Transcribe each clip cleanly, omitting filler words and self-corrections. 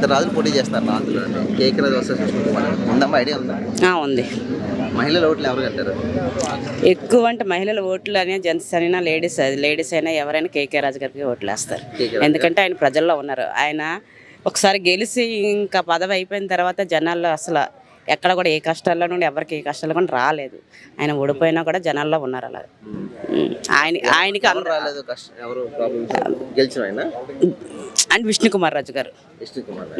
ఇద్దరు రాజులు పోటీ చేస్తారు నార్త్లో. కేకే రాజు వర్సెస్ విష్ణు కుమార్. ఉందమ్మా, ఐడియా ఉందా? ఉంది. మహిళల ఓట్లు ఎవరు కట్టారు? ఎక్కువ అంటే మహిళల ఓట్లు అనే జెంట్స్ అయినా లేడీస్ అయినా ఎవరైనా కేకే రాజు గారికి ఓట్లు వేస్తారు. ఎందుకంటే ఆయన ప్రజల్లో ఉన్నారు. ఆయన ఒకసారి గెలిచి ఇంకా పదవి అయిపోయిన తర్వాత జనాల్లో అసలు ఎక్కడ కూడా ఏ కష్టాల్లో నుండి ఎవరికి ఏ కష్టాలు కూడా రాలేదు. ఆయన ఓడిపోయినా కూడా జనాల్లో ఉన్నారు. అలా ఆయనకి రాలేదు. ఎవరు గెలిచిన ఆయన అండ్ విష్ణు కుమార్ రాజు గారు. విష్ణు కుమార్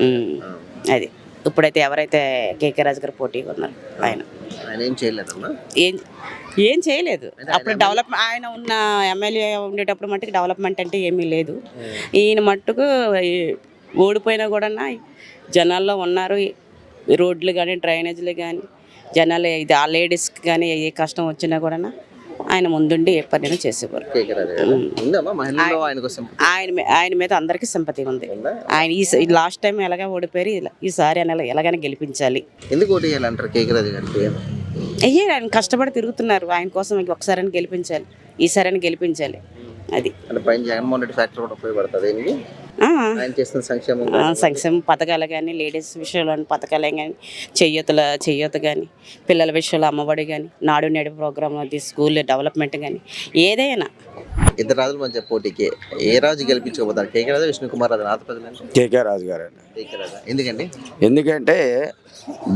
అది ఇప్పుడైతే ఎవరైతే కేకే రాజు గారు పోటీగా ఉన్నారు ఆయన ఏం చేయలేదమ్మా. ఏం చేయలేదు. అప్పుడు డెవలప్మెంట్ ఆయన ఉన్న ఎమ్మెల్యే ఉండేటప్పుడు మట్టుకు డెవలప్మెంట్ అంటే ఏమీ లేదు. ఈయన మట్టుకు ఓడిపోయినా కూడా జనాల్లో ఉన్నారు. రోడ్లు కానీ డ్రైనేజీలు కానీ జనాలు ఇది ఆ లేడీస్కి కానీ ఏ కష్టం వచ్చినా కూడా ఆయన ముందుండి ఏ పని చేసేవారు. ఆయన మీద అందరికీ సింపతి ఉంది. ఆయన ఈ లాస్ట్ టైం ఎలాగ ఓడిపోయారు, ఈసారి ఆయన ఎలాగైనా గెలిపించాలి. ఎందుకు ఓటు చేయాలంటారు కేకే రాజు గారికి? ఆయన కష్టపడి తిరుగుతున్నారు. ఆయన కోసం ఒకసారి గెలిపించాలి, ఈసారి గెలిపించాలి. అది పైన జగన్మోహన్ రెడ్డి ఫ్యాక్టరీ కూడా ఉపయోగపడుతుంది. ఆయన చేస్తున్న సంక్షేమ పథకాలు కానీ, లేడీస్ విషయంలో పథకాలే కానీ, చెయ్యొత కానీ, పిల్లల విషయంలో అమ్మఒడి కానీ, నాడు నేడు ప్రోగ్రామ్, స్కూల్ డెవలప్మెంట్ కానీ ఏదైనా. ఇద్దరు రాజుల మధ్య పోటీకి ఏ రాజు గెలిపించకపోతారు? కేకే రాజు, విష్ణు కుమార్ రాజు? నాతో ప్రజలు కేకే రాజు గారు. కేకే రాజు ఎందుకండి? ఎందుకంటే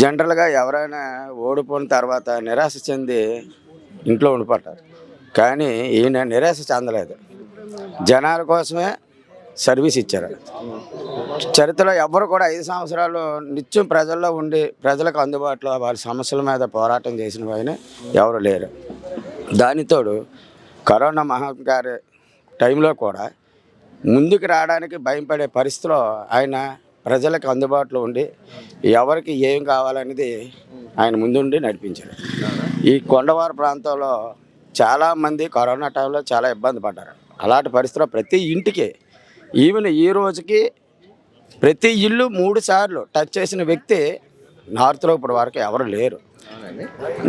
జనరల్గా ఎవరైనా ఓడిపోయిన తర్వాత నిరాశ చెంది ఇంట్లో ఉండిపోతారు. కానీ ఈయన నిరాశ చెందలేదు. జనాల కోసమే సర్వీస్ ఇచ్చారు. చరిత్రలో ఎవరు కూడా 5 సంవత్సరాలు నిత్యం ప్రజల్లో ఉండి ప్రజలకు అందుబాటులో వాళ్ళ సమస్యల మీద పోరాటం చేసిన ఆయన ఎవరు లేరు. దానితోడు కరోనా మహమ్మారి టైంలో కూడా ముందుకు రావడానికి భయపడే పరిస్థితిలో ఆయన ప్రజలకు అందుబాటులో ఉండి ఎవరికి ఏం కావాలనేది ఆయన ముందుండి నడిపించారు. ఈ కొండవార ప్రాంతంలో చాలామంది కరోనా టైంలో చాలా ఇబ్బంది పడ్డారు. అలాంటి పరిస్థితిలో ప్రతి ఇంటికి ఈవెన్ ఈ రోజుకి ప్రతి ఇల్లు 3 సార్లు టచ్ చేసిన వ్యక్తి నార్త్లో ఇప్పటి వరకు ఎవరు లేరు.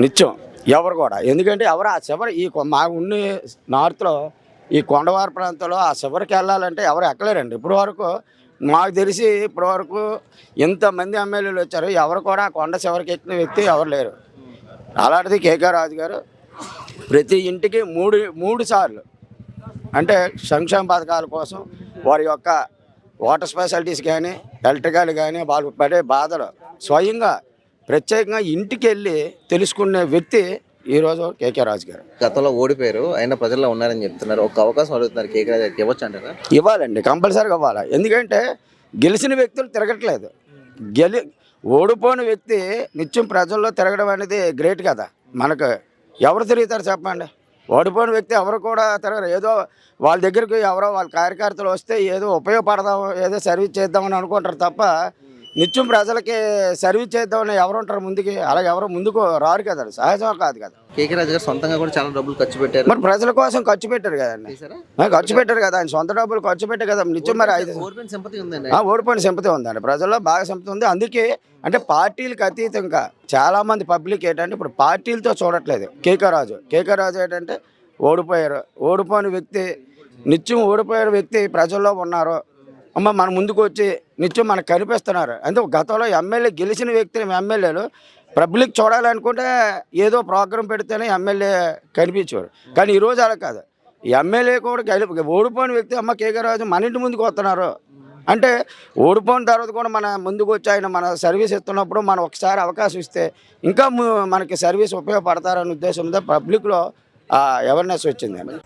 నిత్యం ఎవరు కూడా. ఎందుకంటే ఎవరు ఆ చివరి మా ఉండి నార్త్లో ఈ కొండవార ప్రాంతంలో ఆ చివరికి వెళ్ళాలంటే ఎవరు ఎక్కలేరండి. ఇప్పటి వరకు మాకు తెలిసి ఇప్పటి వరకు ఇంతమంది ఎమ్మెల్యేలు వచ్చారు, ఎవరు కూడా కొండ చివరికి ఎక్కిన వ్యక్తి ఎవరు లేరు. అలాంటిది కేకే రాజు గారు ప్రతి ఇంటికి 3 సార్లు అంటే సంక్షేమ పథకాల కోసం వారి యొక్క వాటర్ స్పెషాలిటీస్ కానీ, ఎలక్ట్రికల్ కానీ, వాళ్ళు పడే బాధలు స్వయంగా ప్రత్యేకంగా ఇంటికి వెళ్ళి తెలుసుకునే వ్యక్తి ఈరోజు కేకే రాజు గారు. గతంలో ఓడిపోయారు, అయినా ప్రజల్లో ఉన్నారని చెప్తున్నారు. ఒక అవకాశం అడుగుతున్నారు, కేకే రాజు గారికి ఇవ్వచ్చు అంటారా? ఇవ్వాలండి, కంపల్సరీగా ఇవ్వాలి. ఎందుకంటే గెలిచిన వ్యక్తులు తిరగట్లేదు. ఓడిపోయిన వ్యక్తి నిత్యం ప్రజల్లో తిరగడం అనేది గ్రేట్ కదా. మనకు ఎవరు తిరుగుతారు చెప్పండి? ఓడిపోయిన వ్యక్తి ఎవరు కూడా తిరగరు. ఏదో వాళ్ళ దగ్గరికి ఎవరో వాళ్ళ కార్యకర్తలు వస్తే ఏదో ఉపయోగపడదాం, ఏదో సర్వీస్ చేద్దామని అనుకుంటారు తప్ప నిత్యం ప్రజలకి సర్వీస్ చేద్దామని ఎవరు ఉంటారు ముందుకి? అలాగే ఎవరు ముందుకు రారు కదా, సహజం కాదు కదా. కేకే రాజు గారు సొంతంగా కూడా చాలా డబ్బులు ఖర్చు పెట్టారు. మరి ప్రజల కోసం ఖర్చు పెట్టారు కదండి, ఖర్చు పెట్టారు కదా. ఆయన సొంత డబ్బులు ఖర్చు పెట్టారు కదా నిత్యం. మరి ఓడిపోయిన సింపతి ఉందండి. ఓడిపోయిన సింపతి ఉందండి, ప్రజల్లో బాగా సింపతి ఉంది. అందుకే అంటే పార్టీలకు అతీతంగా చాలామంది పబ్లిక్ ఏంటంటే ఇప్పుడు పార్టీలతో చూడట్లేదు. కేకే రాజు ఏంటంటే ఓడిపోయిన వ్యక్తి, నిత్యం ఓడిపోయిన వ్యక్తి ప్రజల్లో ఉన్నారు. అమ్మ మన ముందుకు వచ్చి నిత్యం మనకు కనిపిస్తున్నారు. అంటే గతంలో ఎమ్మెల్యే గెలిచిన వ్యక్తిని ఎమ్మెల్యేలు పబ్లిక్ చూడాలనుకుంటే ఏదో ప్రోగ్రాం పెడితేనే ఎమ్మెల్యే కనిపించేవారు. కానీ ఈరోజు అలా కాదు. ఎమ్మెల్యే కూడా ఓడిపోయిన వ్యక్తి అమ్మ కేకే రాజు మన ఇంటి ముందుకు వస్తున్నారు అంటే ఓడిపోయిన తర్వాత కూడా మన ముందుకు వచ్చి ఆయన మన సర్వీస్ ఇస్తున్నప్పుడు మనం ఒకసారి అవకాశం ఇస్తే ఇంకా మనకి సర్వీస్ ఉపయోగపడతారనే ఉద్దేశంతో పబ్లిక్లో అవేర్నెస్ వచ్చిందండి.